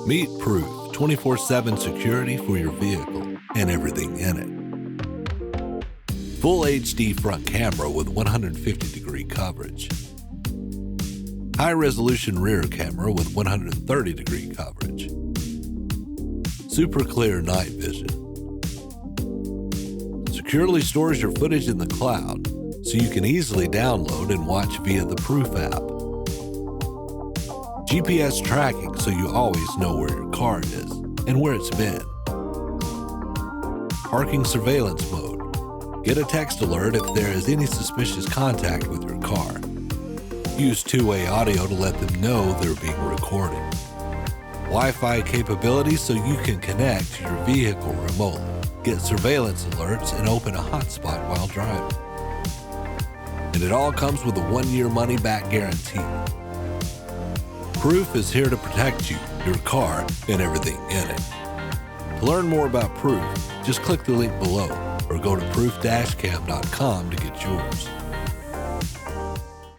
Meet Proof 24/7 security for your vehicle and everything in it. Full HD front camera with 150-degree coverage. High-resolution rear camera with 130-degree coverage. Super clear night vision. Securely stores your footage in the cloud so you can easily download and watch via the Proof app. GPS tracking so you always know where your car is and where it's been. Parking surveillance mode. Get a text alert if there is any suspicious contact with your car. Use two-way audio to let them know they're being recorded. Wi-Fi capability so you can connect to your vehicle remotely, get surveillance alerts, and open a hotspot while driving. And it all comes with a 1-year money-back guarantee. Proof is here to protect you, your car, and everything in it. To learn more about Proof, just click the link below or go to proof-cam.com to get yours.